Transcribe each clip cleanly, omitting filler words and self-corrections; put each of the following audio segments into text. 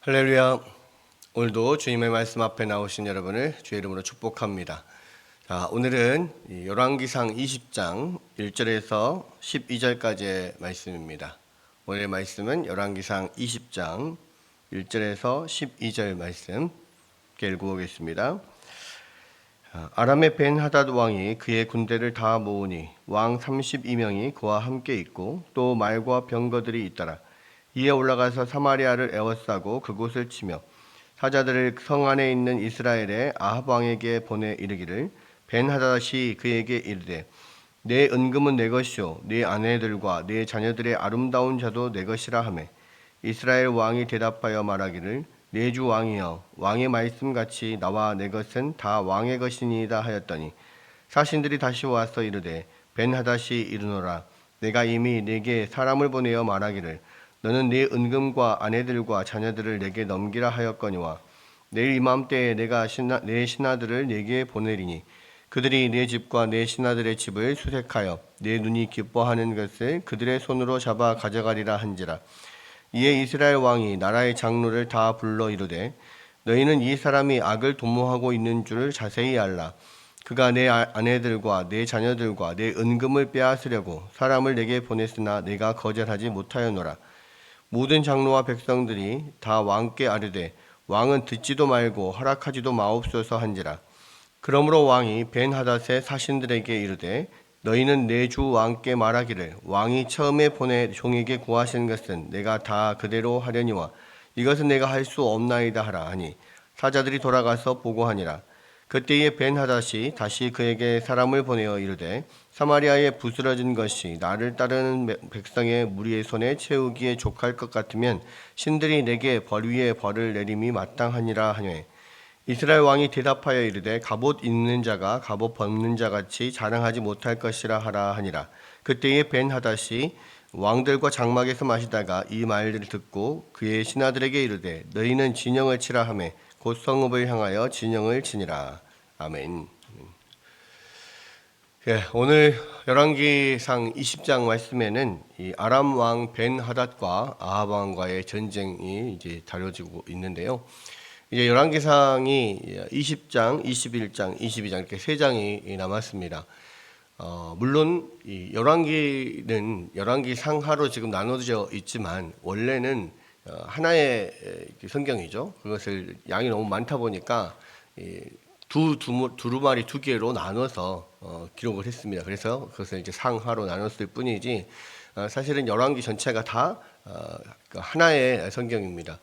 할렐루야. 오늘도 주님의 말씀 앞에 나오신 여러분을 주의 이름으로 축복합니다. 자, 오늘은 열왕기상 20장 1절에서 12절까지의 말씀입니다. 오늘의 말씀은 열왕기상 20장 1절에서 12절 말씀 읽어보겠습니다. 아람의 벤하닷 왕이 그의 군대를 다 모으니 왕 32명이 그와 함께 있고 또 말과 병거들이 있더라. 이에 올라가서 사마리아를 에워싸고 그곳을 치며 사자들을 성 안에 있는 이스라엘의 아합 왕에게 보내 이르기를 벤하닷이 그에게 이르되 내 은금은 내 것이요 네 아내들과 네 자녀들의 아름다운 자도 내 것이라 하매 이스라엘 왕이 대답하여 말하기를 내 주 왕이여 왕의 말씀같이 나와 내 것은 다 왕의 것이니이다 하였더니 사신들이 다시 와서 이르되 벤하닷이 이르노라 내가 이미 네게 사람을 보내어 말하기를 너는 네 은금과 아내들과 자녀들을 내게 넘기라 하였거니와 내일 이맘때에 내가 내 신하들을 네게 보내리니 그들이 네 집과 내 신하들의 집을 수색하여 내 눈이 기뻐하는 것을 그들의 손으로 잡아 가져가리라 한지라. 이에 이스라엘 왕이 나라의 장로를 다 불러 이르되 너희는 이 사람이 악을 도모하고 있는 줄을 자세히 알라. 그가 내 아내들과 내 자녀들과 내 은금을 빼앗으려고 사람을 내게 보냈으나 내가 거절하지 못하였노라. 모든 장로와 백성들이 다 왕께 아뢰되 왕은 듣지도 말고 허락하지도 마옵소서 한지라. 그러므로 왕이 벤하닷의 사신들에게 이르되 너희는 내 주 왕께 말하기를 왕이 처음에 보내 종에게 구하신 것은 내가 다 그대로 하려니와 이것은 내가 할 수 없나이다 하라 하니 사자들이 돌아가서 보고하니라. 그때에 벤하닷이 다시 그에게 사람을 보내어 이르되 사마리아에 부스러진 것이 나를 따르는 백성의 무리의 손에 채우기에 족할 것 같으면 신들이 내게 벌 위에 벌을 내림이 마땅하니라 하매 이스라엘 왕이 대답하여 이르되 갑옷 입는 자가 갑옷 벗는 자같이 자랑하지 못할 것이라 하라 하니라. 그때에 벤하닷이 왕들과 장막에서 마시다가 이 말들을 듣고 그의 신하들에게 이르되 너희는 진영을 치라 하매 곧 성읍을 향하여 진영을 치니라. 아멘. 오늘 열왕기상 20장 말씀에는 이 아람 왕 벤하닷과 아합 왕과의 전쟁이 이제 다뤄지고 있는데요. 이제 열왕기상이 20장, 21장, 22장 이렇게 세 장이 남았습니다. 물론 이 열왕기는 열왕기상하로 지금 나눠져 있지만 원래는 하나의 성경이죠. 그것을 양이 너무 많다 보니까 두루마리 두 개로 나눠서 기록을 했습니다. 그래서 그것을 이제 상하로 나눴을 뿐이지 사실은 열왕기 전체가 다 하나의 성경입니다.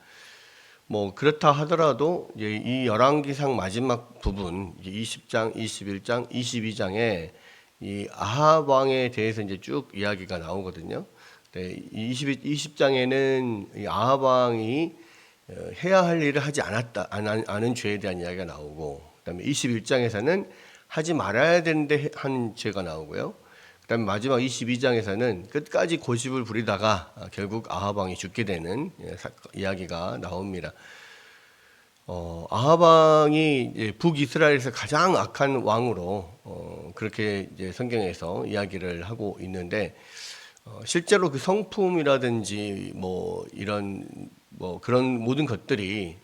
뭐 그렇다 하더라도 이 열왕기상 마지막 부분 20장, 21장, 22장에 이 아합 왕에 대해서 이제 쭉 이야기가 나오거든요. 네, 20장에는 이 아합 왕이 해야 할 일을 하지 않은 죄에 대한 이야기가 나오고, 그다음에 21장에서는 하지 말아야 되는데 한 죄가 나오고요. 그다음에 마지막 22장에서는 끝까지 고집을 부리다가 결국 아합 왕이 죽게 되는 이야기가 나옵니다. 아합 왕이 북이스라엘에서 가장 악한 왕으로 그렇게 이제 성경에서 이야기를 하고 있는데 실제로 그 성품이라든지 뭐 이런 뭐 그런 모든 것들이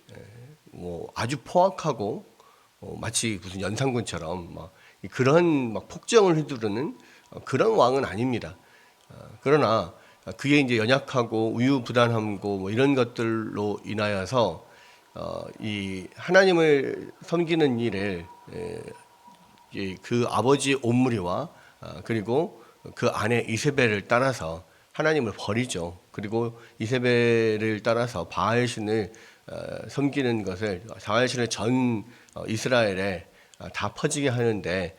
뭐 아주 포악하고 마치 무슨 연산군처럼 막 그런 막 폭정을 휘두르는 그런 왕은 아닙니다. 그러나 그게 이제 연약하고 우유부단함고 뭐 이런 것들로 인하여서 이 하나님을 섬기는 일을 그 아버지 옴므리와 그리고 그 아내 이세벨을 따라서 하나님을 버리죠. 그리고 이세벨을 따라서 바알신을 섬기는 것을 바알신을 전 이스라엘에 다 퍼지게 하는데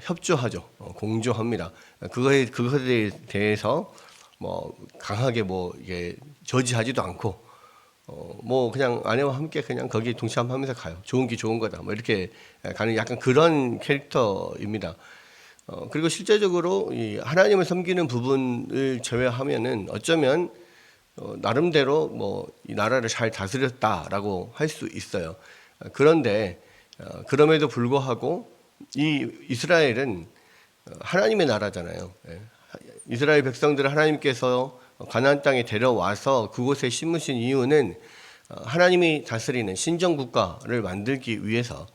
협조하죠. 공조합니다. 그것에 대해서 뭐 강하게 뭐 이게 저지하지도 않고 뭐 그냥 아내와 함께 그냥 거기 동참하면서 가요. 좋은 게 좋은 거다. 뭐 이렇게 가는 약간 그런 캐릭터입니다. 그리고 실제적으로 이 하나님을 섬기는 부분을 제외하면은 어쩌면 나름대로 뭐 이 나라를 잘 다스렸다라고 할 수 있어요. 그런데 그럼에도 불구하고 이 이스라엘은 하나님의 나라잖아요. 이스라엘 백성들을 하나님께서 가나안 땅에 데려와서 그곳에 심으신 이유는 하나님이 다스리는 신정 국가를 만들기 위해서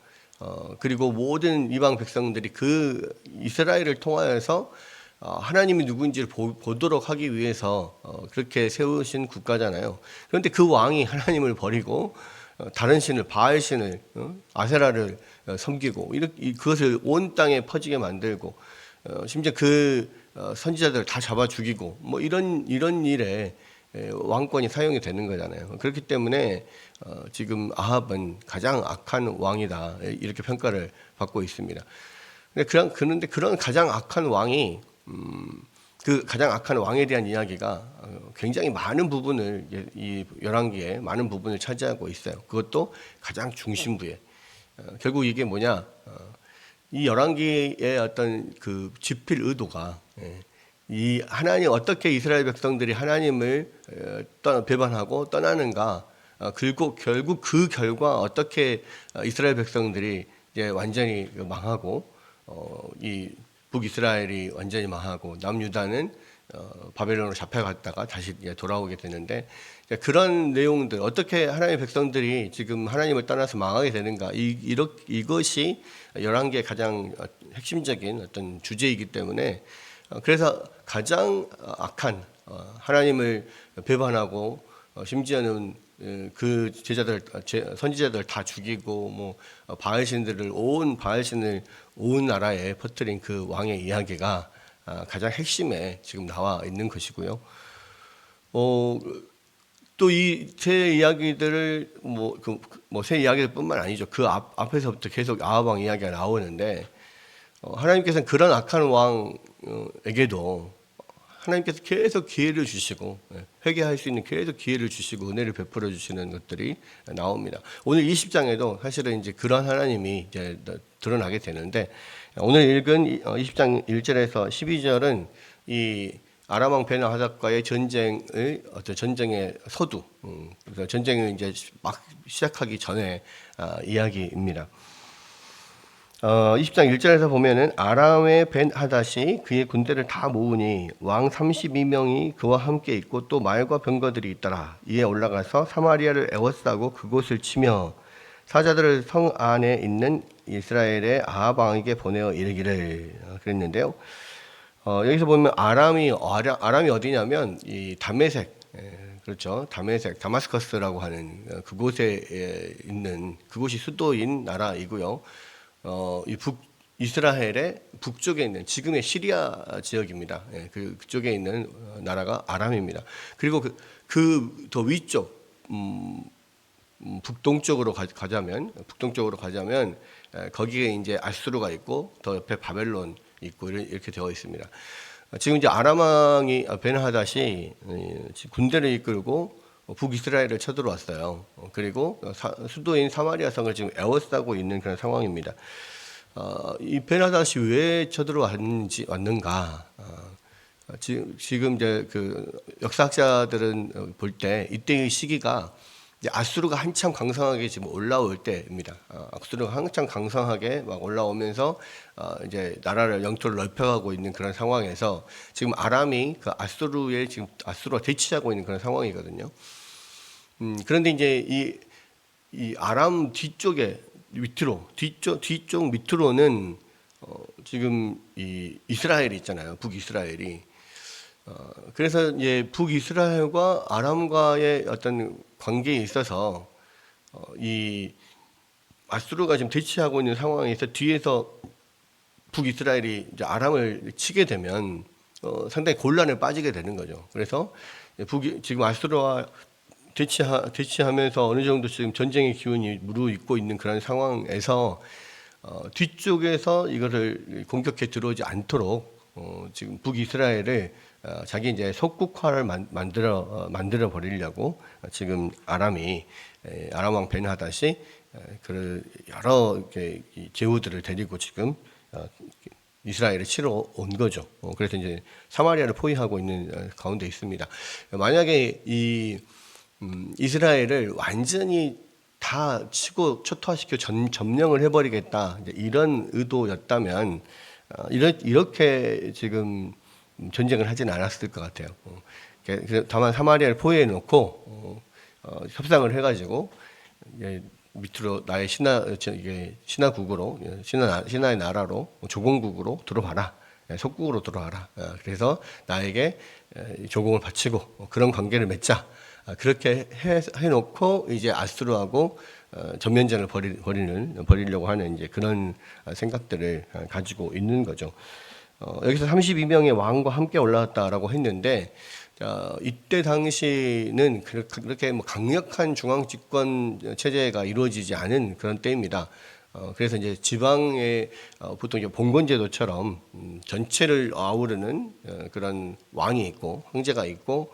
그리고 모든 이방 백성들이 그 이스라엘을 통하여서 하나님이 누구인지를 보도록 하기 위해서 그렇게 세우신 국가잖아요. 그런데 그 왕이 하나님을 버리고 다른 신을 바알 신을 아세라를 섬기고 그것을 온 땅에 퍼지게 만들고 심지어 그 선지자들을 다 잡아 죽이고 뭐 이런 일에 왕권이 사용이 되는 거잖아요. 그렇기 때문에 지금 아합은 가장 악한 왕이다 이렇게 평가를 받고 있습니다. 그런데 그런 가장 악한 왕이 그 가장 악한 왕에 대한 이야기가 굉장히 많은 부분을 이 열왕기에 많은 부분을 차지하고 있어요. 그것도 가장 중심부에 결국 이게 뭐냐 이 열왕기의 어떤 그 집필 의도가 이 하나님 어떻게 이스라엘 백성들이 하나님을 배반하고 떠나는가 그리고 결국 그 결과 어떻게 이스라엘 백성들이 이제 완전히 망하고 이 북이스라엘이 완전히 망하고 남유다는 바벨론으로 잡혀갔다가 다시 돌아오게 되는데 그런 내용들 어떻게 하나님의 백성들이 지금 하나님을 떠나서 망하게 되는가 이것이 열왕기의 가장 핵심적인 어떤 주제이기 때문에 그래서 가장 악한 하나님을 배반하고 심지어는 그 제자들 선지자들 다 죽이고 뭐 바알신들을 온 바알신을 온 나라에 퍼뜨린 그 왕의 이야기가 가장 핵심에 지금 나와 있는 것이고요. 또 이 새 이야기들을 새 이야기들뿐만 아니죠. 그 앞에서부터 계속 아합 왕 이야기가 나오는데 하나님께서는 그런 악한 왕에게도 하나님께서 계속 기회를 주시고 회개할 수 있는 계속 기회를 주시고 은혜를 베풀어 주시는 것들이 나옵니다. 오늘 20장에도 사실은 이제 그런 하나님이 이제 드러나게 되는데 오늘 읽은 20장 1절에서 12절은 이 아람 왕 베나하닷과의 전쟁의 서두, 그래서 전쟁을 이제 막 시작하기 전에 이야기입니다. 20장 1절에서 보면은 아람의 벤하닷이 그의 군대를 다 모으니 왕 32명이 그와 함께 있고 또 말과 병거들이 있더라. 이에 올라가서 사마리아를 에워싸고 그곳을 치며 사자들을 성 안에 있는 이스라엘의 아합 왕에게 보내어 이르기를 그랬는데요. 여기서 보면 아람이 어디냐면 이 다메섹, 그렇죠. 다메섹, 다마스커스라고 하는 그곳에 있는 그곳이 수도인 나라이고요. 이 이스라엘의 북쪽에 있는 지금의 시리아 지역입니다. 그쪽에 있는 나라가 아람입니다. 그리고 그 더 위쪽 북동쪽으로 가자면 거기에 이제 아수르가 있고 더 옆에 바벨론 있고 이렇게 되어 있습니다. 지금 이제 아람 왕이 벤하닷이 군대를 이끌고 북이스라엘을 쳐들어왔어요. 그리고 수도인 사마리아 성을 지금 에워싸고 있는 그런 상황입니다. 이 벤하닷이 왜 왔는가? 지금 이제 그 역사학자들은 볼 때 이때의 시기가 아수르가 한참 강성하게 지금 올라올 때입니다. 아수르가 한참 강성하게 막 올라오면서 이제 나라를 영토를 넓혀가고 있는 그런 상황에서 지금 아람이 그 아수르와 대치하고 있는 그런 상황이거든요. 그런데 이제 이 아람 뒤쪽 밑으로는 지금 이 이스라엘이 있잖아요. 북이스라엘이. 그래서 이제 북이스라엘과 아람과의 어떤 관계에 있어서 이 아수르가 지금 대치하고 있는 상황에서 뒤에서 북이스라엘이 이제 아람을 치게 되면 상당히 곤란에 빠지게 되는 거죠. 그래서 지금 아수르와 대치하면서 어느 정도 지금 전쟁의 기운이 무르익고 있는 그런 상황에서 뒤쪽에서 이거를 공격해 들어오지 않도록 지금 북이스라엘을 자기 이제 속국화를 만들어 버리려고 지금 아람 왕 벤하닷이 그 여러 제후들을 데리고 지금 이스라엘을 치러 온 거죠. 그래서 이제 사마리아를 포위하고 있는 가운데 있습니다. 만약에 이 이스라엘을 완전히 다 치고 초토화시켜 점령을 해버리겠다 이런 의도였다면 이렇게 지금 전쟁을 하진 않았을 것 같아요. 다만 사마리아를 포위해 놓고 협상을 해가지고 이제 밑으로 나의 이게 신하국으로 신하의 나라로 조공국으로 들어와라. 속국으로 들어와라. 그래서 나에게 조공을 바치고 그런 관계를 맺자. 그렇게 해놓고 이제 아수르하고 전면전을 벌이려고 하는 이제 그런 생각들을 가지고 있는 거죠. 여기서 32명의 왕과 함께 올라왔다라고 했는데, 이때 당시는 그렇게 뭐 강력한 중앙 집권 체제가 이루어지지 않은 그런 때입니다. 그래서 이제 지방에 보통 이제 봉건제도처럼 전체를 아우르는 그런 왕이 있고 황제가 있고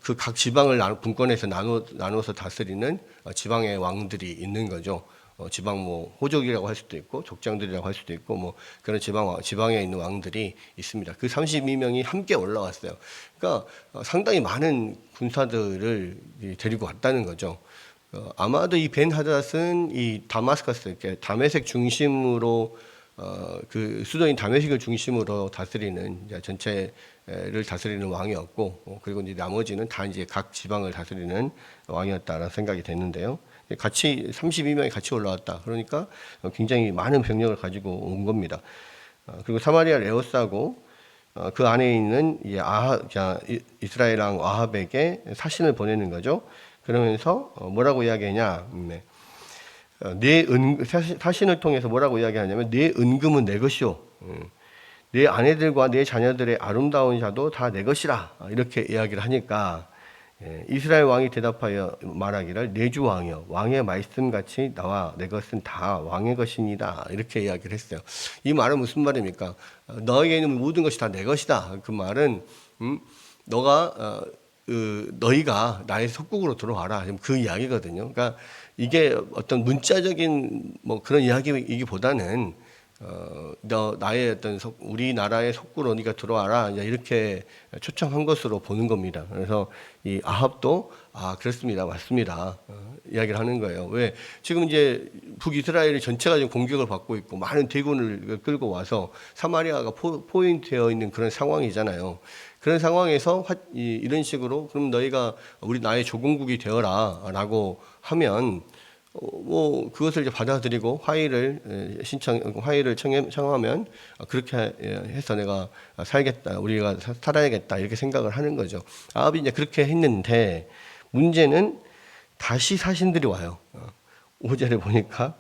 그 각 지방을 분권해서 나눠서 다스리는 지방의 왕들이 있는 거죠. 지방 뭐 호족이라고 할 수도 있고 족장들이라고 할 수도 있고 뭐 그런 지방에 있는 왕들이 있습니다. 그 32명이 함께 올라왔어요. 그러니까 상당히 많은 군사들을 데리고 왔다는 거죠. 아마도 이 벤 하닷은 이 다마스커스, 이렇게 다메섹 중심으로 그 수도인 다메섹을 중심으로 다스리는 전체를 다스리는 왕이었고, 그리고 이제 나머지는 다 이제 각 지방을 다스리는 왕이었다라는 생각이 됐는데요. 같이 32명이 같이 올라왔다. 그러니까 굉장히 많은 병력을 가지고 온 겁니다. 그리고 사마리아 레오스하고 그 안에 있는 이제 이스라엘 왕 아합에게 사신을 보내는 거죠. 그러면서 뭐라고 이야기하냐? 사신을 통해서 뭐라고 이야기하냐면 내 은금은 내 것이요, 내 아내들과 내 자녀들의 아름다운 자도 다 내 것이라, 이렇게 이야기를 하니까 이스라엘 왕이 대답하여 말하기를 내 주 왕이여, 왕의 말씀같이 나와 내 것은 다 왕의 것이니다, 이렇게 이야기를 했어요. 이 말은 무슨 말입니까? 너에게 있는 모든 것이 다 내 것이다. 그 말은 너희가 나의 속국으로 들어와라, 그 이야기거든요. 그러니까 이게 어떤 문자적인 뭐 그런 이야기이기보다는 나의 어떤 우리나라의 속구로 네가 들어와라, 이렇게 초청한 것으로 보는 겁니다. 그래서 이 아합도 그렇습니다, 맞습니다, 이야기를 하는 거예요. 왜 지금 이제 북이스라엘이 전체가 지금 공격을 받고 있고 많은 대군을 끌고 와서 사마리아가 포인트되어 있는 그런 상황이잖아요. 그런 상황에서 이런 식으로 그럼 너희가 나의 조공국이 되어라라고 하면 뭐 그것을 이제 받아들이고 화해를 청하면 그렇게 해서 내가 살겠다, 우리가 살아야겠다, 이렇게 생각을 하는 거죠. 아합이 이제 그렇게 했는데 문제는 다시 사신들이 와요. 5절에 보니까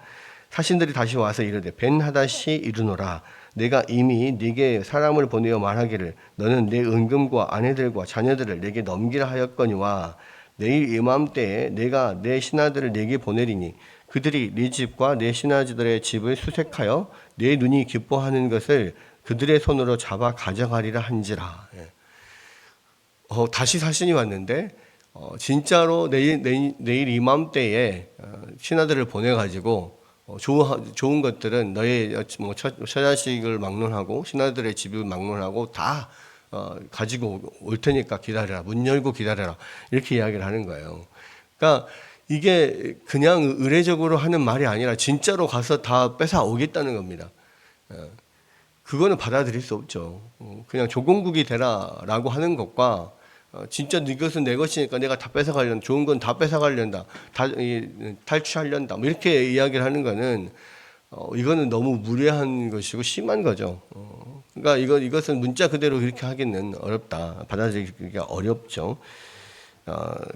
사신들이 다시 와서 이르되 벤 하닷이 이르노라, 내가 이미 네게 사람을 보내어 말하기를 너는 내 은금과 아내들과 자녀들을 내게 넘기라 하였거니와 내일 이맘때에 내가 내 신하들을 내게 보내리니 그들이 네 집과 내 신하들의 집을 수색하여 내 눈이 기뻐하는 것을 그들의 손으로 잡아 가져가리라 한지라. 다시 사신이 왔는데 진짜로 내일 이맘때에 신하들을 보내가지고 좋은 것들은 너의 뭐 처자식을 막론하고 신하들의 집을 막론하고 다 가지고 올 테니까 기다려라, 문 열고 기다려라, 이렇게 이야기를 하는 거예요. 그러니까 이게 그냥 의례적으로 하는 말이 아니라 진짜로 가서 다 뺏어 오겠다는 겁니다. 그거는 받아들일 수 없죠. 그냥 조공국이 되라라고 하는 것과 진짜 네 것은 내 것이니까 내가 다 뺏어가려는, 좋은 건 다 뺏어가려다, 탈취하려다, 뭐 이렇게 이야기를 하는 거는 이거는 너무 무례한 것이고 심한 거죠. 그러니까 이것은 문자 그대로 그렇게 하기는 어렵다, 받아들이기가 어렵죠.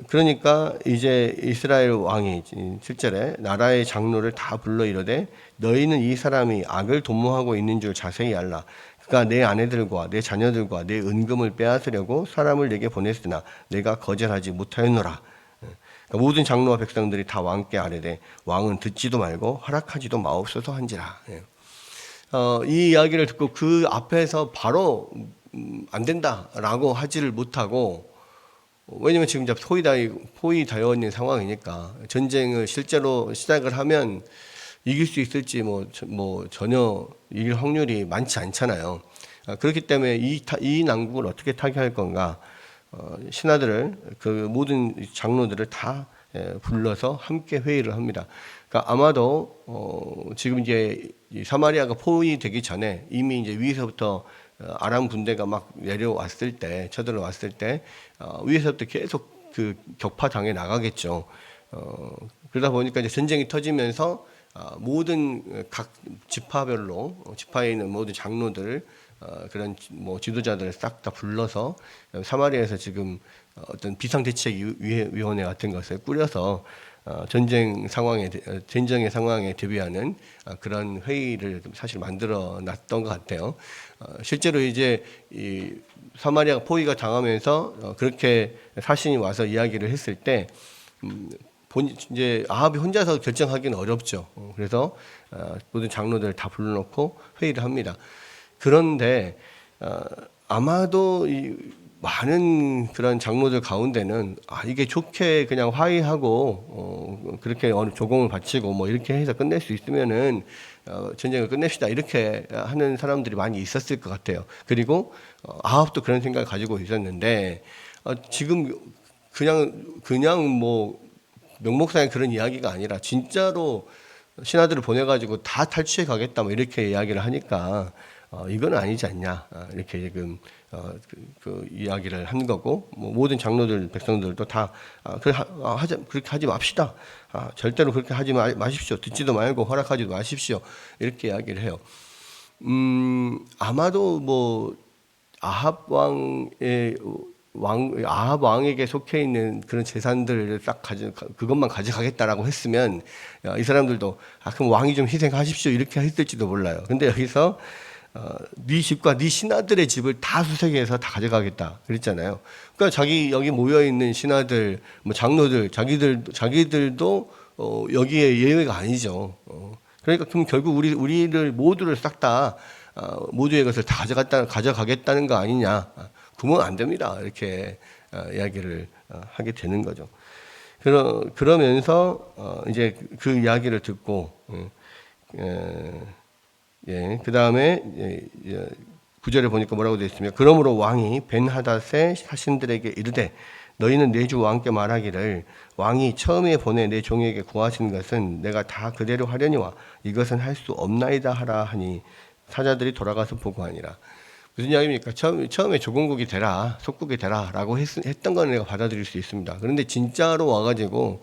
그러니까 이제 이스라엘 왕이 7절에 나라의 장로를 다 불러 이르되 너희는 이 사람이 악을 도모하고 있는 줄 자세히 알라. 그가 내 아내들과 내 자녀들과 내 은금을 빼앗으려고 사람을 내게 보냈으나 내가 거절하지 못하였노라. 그러니까 모든 장로와 백성들이 다 왕께 아뢰되 왕은 듣지도 말고 허락하지도 마옵소서 한지라. 이 이야기를 듣고 그 앞에서 바로 안 된다라고 하지를 못하고, 왜냐면 지금 이제 포위 되어 있는 상황이니까 전쟁을 실제로 시작을 하면 이길 수 있을지 뭐 전혀 이길 확률이 많지 않잖아요. 그렇기 때문에 이 난국을 어떻게 타개할 건가, 신하들을, 그 모든 장로들을 다 불러서 함께 회의를 합니다. 그러니까 아마도 지금 이제 사마리아가 포위되기 전에 이미 이제 위에서부터 아람 군대가 막 내려왔을 때, 쳐들어왔을 때 위에서부터 계속 그 격파당해 나가겠죠. 그러다 보니까 이제 전쟁이 터지면서 모든 각 지파별로 지파에 있는 모든 장로들 그런 뭐 지도자들을 싹 다 불러서 사마리아에서 지금 어떤 비상대책위원회 같은 것을 꾸려서 전쟁의 상황에 대비하는 그런 회의를 사실 만들어 놨던 것 같아요. 실제로 이제 이 사마리아가 포위가 당하면서 그렇게 사신이 와서 이야기를 했을 때 이제 아합이 혼자서 결정하기는 어렵죠. 그래서 모든 장로들 다 불러놓고 회의를 합니다. 그런데 아마도 이 많은 그런 장로들 가운데는 이게 좋게 그냥 화해하고 그렇게 어느 조공을 바치고 뭐 이렇게 해서 끝낼 수 있으면은 전쟁을 끝냅시다 이렇게 하는 사람들이 많이 있었을 것 같아요. 그리고 아합도 그런 생각을 가지고 있었는데 지금 그냥 뭐 명목상의 그런 이야기가 아니라 진짜로 신하들을 보내가지고 다 탈취해 가겠다 뭐 이렇게 이야기를 하니까 이건 아니지 않냐 이렇게 지금 그 이야기를 한 거고 뭐 모든 장로들 백성들도 다 그렇게 하지 맙시다. 절대로 그렇게 하지 마십시오. 듣지도 말고 허락하지도 마십시오. 이렇게 이야기를 해요. 아마도 뭐 아합 왕에게 속해 있는 그런 재산들을 딱 그것만 가져가겠다라고 했으면 이 사람들도 그럼 왕이 좀 희생하십시오 이렇게 했을지도 몰라요. 근데 여기서 네 집과 네 신하들의 집을 다 수색해서 다 가져가겠다 그랬잖아요. 그러니까 여기 모여 있는 신하들, 뭐 장로들, 자기들도 여기에 예외가 아니죠. 그러니까 그럼 결국 우리를 모두를 싹 다 모두의 것을 다 가져가겠다는 거 아니냐? 그러면 안 됩니다. 이렇게 이야기를 하게 되는 거죠. 그러면서 이제 그 이야기를 듣고 그 다음에 9절에 보니까 뭐라고 되어 있으면 그러므로 왕이 벤하닷의 사신들에게 이르되 너희는 내 주 왕께 말하기를 왕이 처음에 보내 내 종에게 구하신 것은 내가 다 그대로 하려니와 이것은 할 수 없나이다 하라 하니 사자들이 돌아가서 보고하니라. 무슨 이야기입니까? 처음에 조공국이 되라, 속국이 되라 라고 했던 건 내가 받아들일 수 있습니다. 그런데 진짜로 와가지고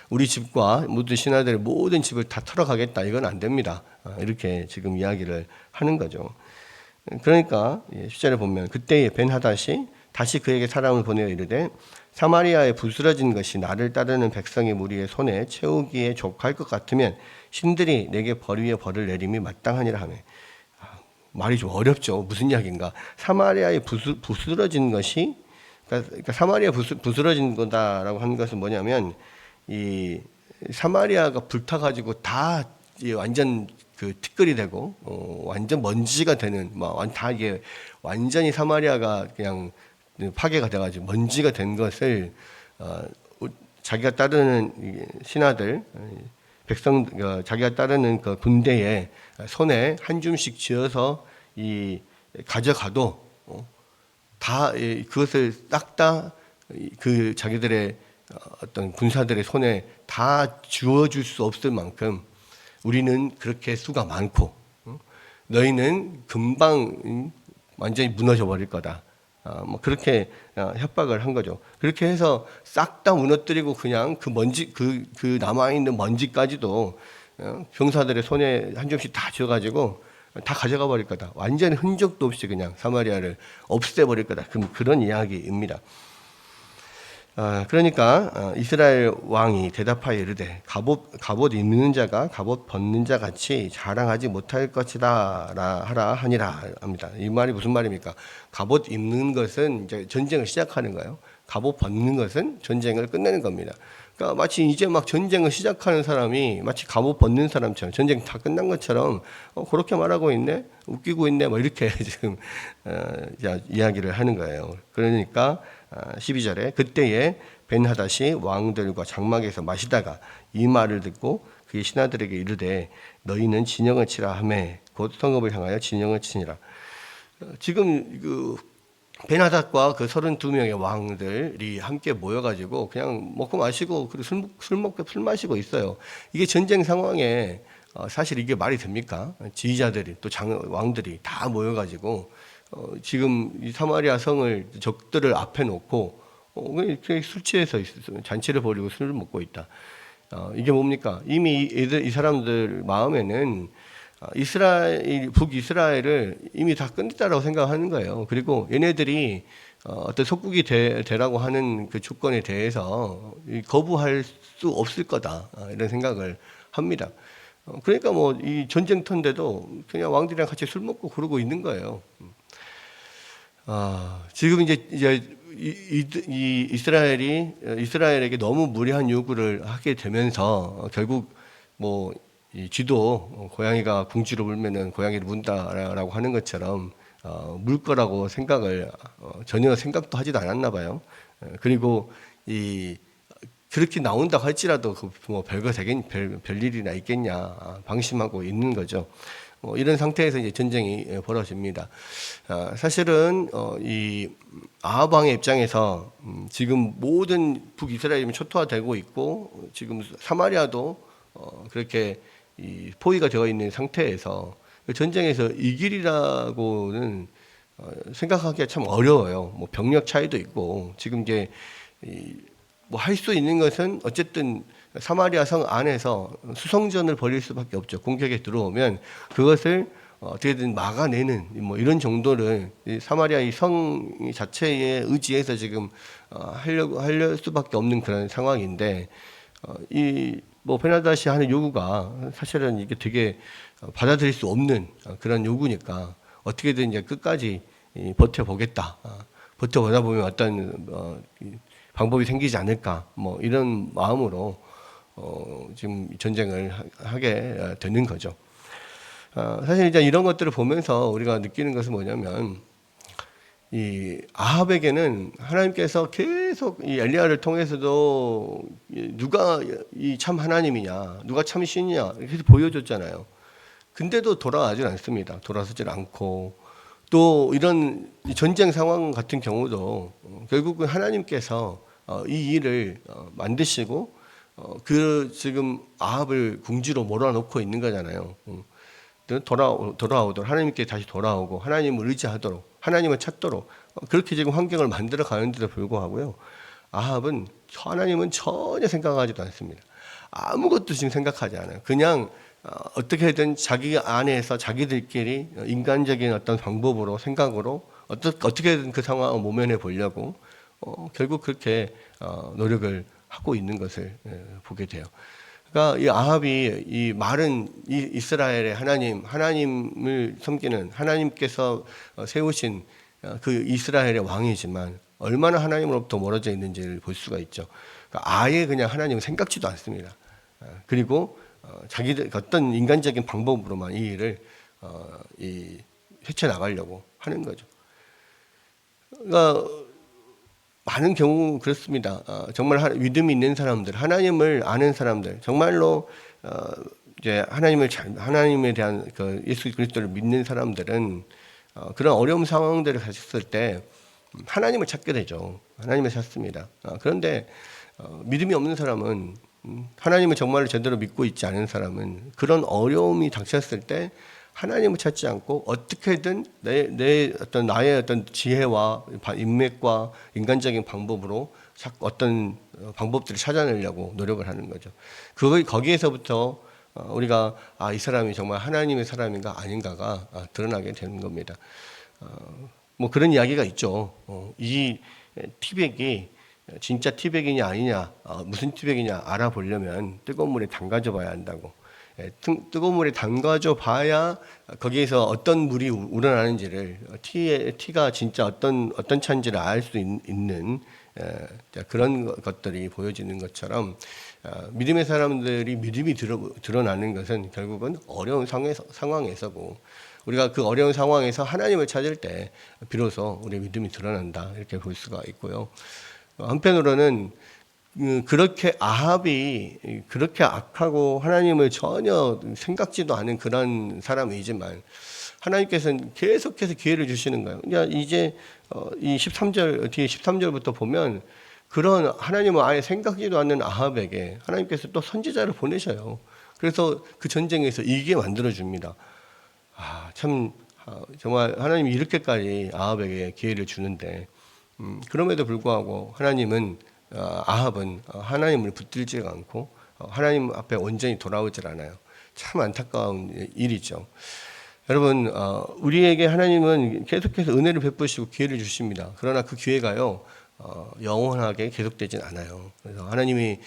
우리 집과 모든 신하들의 모든 집을 다 털어가겠다. 이건 안 됩니다. 이렇게 지금 이야기를 하는 거죠. 그러니까 10절에 보면 그때에 벤하닷이 다시 그에게 사람을 보내어 이르되 사마리아에 부스러진 것이 나를 따르는 백성의 무리의 손에 채우기에 족할 것 같으면 신들이 내게 벌 위에 벌을 내림이 마땅하니라 하며 말이 좀 어렵죠. 무슨 이야기인가? 사마리아에 부스러진 것이 그러니까 사마리아 부스러진 거다라고 하는 것은 뭐냐면 이 사마리아가 불타가지고 다 완전 그 티끌이 되고 완전 먼지가 되는 다 이게 완전히 사마리아가 그냥 파괴가 돼가지고 먼지가 된 것을 자기가 따르는 신하들 자기가 따르는 그 군대의 손에 한 줌씩 쥐어서 가져가도 다 그것을 싹 다 그 자기들의 어떤 군사들의 손에 다 주어줄 수 없을 만큼 우리는 그렇게 수가 많고 너희는 금방 완전히 무너져 버릴 거다. 뭐 그렇게 협박을 한 거죠. 그렇게 해서 싹 다 무너뜨리고 그냥 그 먼지 그 남아 있는 먼지까지도 병사들의 손에 한 줌씩 다 쥐어가지고 다 가져가 버릴 거다. 완전히 흔적도 없이 그냥 사마리아를 없애버릴 거다. 그런 이야기입니다. 그러니까 이스라엘 왕이 대답하여 이르되 갑옷 입는 자가 갑옷 벗는 자 같이 자랑하지 못할 것이다 하라 하니라 합니다. 이 말이 무슨 말입니까? 갑옷 입는 것은 이제 전쟁을 시작하는 거예요. 갑옷 벗는 것은 전쟁을 끝내는 겁니다. 그러니까 마치 이제 막 전쟁을 시작하는 사람이 마치 갑옷 벗는 사람처럼 전쟁 다 끝난 것처럼 그렇게 말하고 있네, 웃기고 있네, 뭐 이렇게 지금 이야기를 하는 거예요. 그러니까 12절에 그때에 벤하닷이 왕들과 장막에서 마시다가 이 말을 듣고 그의 신하들에게 이르되 너희는 진영을 치라 하매 곧 성읍을 향하여 진영을 치니라. 지금 그 벤하닷과 그 32명의 왕들이 함께 모여가지고 그냥 먹고 마시고 그리고 술 마시고 있어요. 이게 전쟁 상황에 사실 이게 말이 됩니까? 지휘자들이 또 왕들이 다 모여가지고 지금 이 사마리아 성을 적들을 앞에 놓고 그냥 술 취해서 잔치를 벌이고 술을 먹고 있다. 이게 뭡니까? 이미 이 사람들 마음에는 북이스라엘을 이미 다 끝냈다라고 생각하는 거예요. 그리고 얘네들이 어떤 속국이 되라고 하는 그 조건에 대해서 거부할 수 없을 거다, 이런 생각을 합니다. 그러니까 뭐 이 전쟁터인데도 그냥 왕들이랑 같이 술 먹고 그러고 있는 거예요. 지금 이제 이 이스라엘에게 너무 무리한 요구를 하게 되면서 결국 뭐 이 쥐도 고양이가 궁지로 물면은 고양이를 문다라고 하는 것처럼 물 거라고 생각을 전혀 생각도 하지도 않았나 봐요. 그리고 그렇게 나온다고 할지라도 뭐 별거 되겠 별일이나 있겠냐 방심하고 있는 거죠. 이런 상태에서 이제 전쟁이 벌어집니다. 사실은 이 아합 왕의 입장에서 지금 모든 북이스라엘이 초토화되고 있고 지금 사마리아도 그렇게 포위가 되어 있는 상태에서 전쟁에서 이길이라고는 생각하기가 참 어려워요. 뭐 병력 차이도 있고 지금 이제 뭐 할 수 있는 것은 어쨌든 사마리아 성 안에서 수성전을 벌일 수밖에 없죠. 공격에 들어오면 그것을 어떻게든 막아내는 뭐 이런 정도를 사마리아 이 성 자체에 의지해서 지금 할 수밖에 없는 그런 상황인데 뭐 베나다시 하는 요구가 사실은 이게 되게 받아들일 수 없는 그런 요구니까 어떻게든 이제 끝까지 버텨보겠다. 버텨보다 보면 어떤 방법이 생기지 않을까. 뭐 이런 마음으로 지금 전쟁을 하게 되는 거죠. 사실 이제 이런 것들을 보면서 우리가 느끼는 것은 뭐냐면 이 아합에게는 하나님께서 계속 이 엘리야를 통해서도 누가 이 참 하나님이냐, 누가 참 신이냐 이렇게 보여줬잖아요. 근데도 돌아가질 않습니다. 돌아서질 않고 또 이런 전쟁 상황 같은 경우도 결국은 하나님께서 이 일을 만드시고 지금 아합을 궁지로 몰아놓고 있는 거잖아요. 돌아오도록 하나님께 다시 돌아오고 하나님을 의지하도록 하나님을 찾도록 그렇게 지금 환경을 만들어 가는데도 불구하고요. 아합은 하나님은 전혀 생각하지도 않습니다. 아무것도 지금 생각하지 않아요. 그냥 어떻게든 자기 안에서 자기들끼리 인간적인 어떤 방법으로 생각으로 어떻게든 그 상황을 모면해 보려고 결국 그렇게 노력을 하고 있는 것을 보게 돼요. 그러니까 이 아합이 이 마른 이스라엘의 하나님을 섬기는 하나님께서 세우신 그 이스라엘의 왕이지만 얼마나 하나님으로부터 멀어져 있는지를 볼 수가 있죠. 그러니까 아예 그냥 하나님을 생각지도 않습니다. 그리고 자기들 어떤 인간적인 방법으로만 이 일을 헤쳐 나가려고 하는 거죠. 그러니까 많은 경우 그렇습니다. 정말 믿음이 있는 사람들, 하나님을 아는 사람들, 정말로 이제 하나님에 대한 그 예수 그리스도를 믿는 사람들은 그런 어려운 상황들을 가졌을 때 하나님을 찾게 되죠. 하나님을 찾습니다. 그런데 믿음이 없는 사람은 하나님을 정말로 제대로 믿고 있지 않은 사람은 그런 어려움이 닥쳤을 때 하나님을 찾지 않고 어떻게든 나의 어떤 지혜와 인맥과 인간적인 방법으로 어떤 방법들을 찾아내려고 노력을 하는 거죠. 거기에서부터 우리가 이 사람이 정말 하나님의 사람인가 아닌가가 드러나게 되는 겁니다. 뭐 그런 이야기가 있죠. 이 티백이 진짜 티백이냐 아니냐, 무슨 티백이냐 알아보려면 뜨거운 물에 담가줘 봐야 한다고. 뜨거운 물에 담가줘 봐야 거기에서 어떤 물이 우러나는지를 티가 진짜 어떤 차인지를 알 수 있는 그런 것들이 보여지는 것처럼 믿음의 사람들이 믿음이 드러나는 것은 결국은 어려운 상황에서고 우리가 그 어려운 상황에서 하나님을 찾을 때 비로소 우리의 믿음이 드러난다 이렇게 볼 수가 있고요. 한편으로는 그렇게 아합이 그렇게 악하고 하나님을 전혀 생각지도 않은 그런 사람이지만 하나님께서는 계속해서 기회를 주시는 거예요. 그러니까 이제 이 13절 뒤에 13절부터 보면 그런 하나님을 아예 생각지도 않는 아합에게 하나님께서 또 선지자를 보내셔요. 그래서 그 전쟁에서 이기게 만들어 줍니다. 참 정말 하나님이 이렇게까지 아합에게 기회를 주는데 그럼에도 불구하고 하나님은 아합은 하나님을 붙들지가 않고 하나님 앞에 온전히 돌아오질 않아요. 참 안타까운 일이죠. 여러분, 우리에게 하나님은 계속해서 은혜를 베푸시고 기회를 주십니다. 그러나 그 기회가요, 영원하게 계속되진 않아요. 그래서 하나님이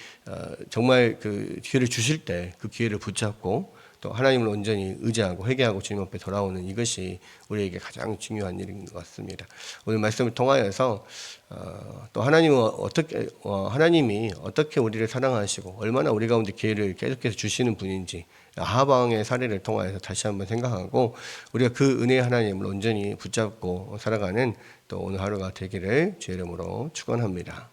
정말 그 기회를 주실 때 그 기회를 붙잡고 또 하나님을 온전히 의지하고 회개하고 주님 앞에 돌아오는 이것이 우리에게 가장 중요한 일인 것 같습니다. 오늘 말씀을 통하여서 또 하나님이 어떻게 우리를 사랑하시고 얼마나 우리 가운데 기회를 계속해서 주시는 분인지 아합 왕의 사례를 통하여서 다시 한번 생각하고 우리가 그 은혜의 하나님을 온전히 붙잡고 살아가는 또 오늘 하루가 되기를 주의 이름으로 축원합니다.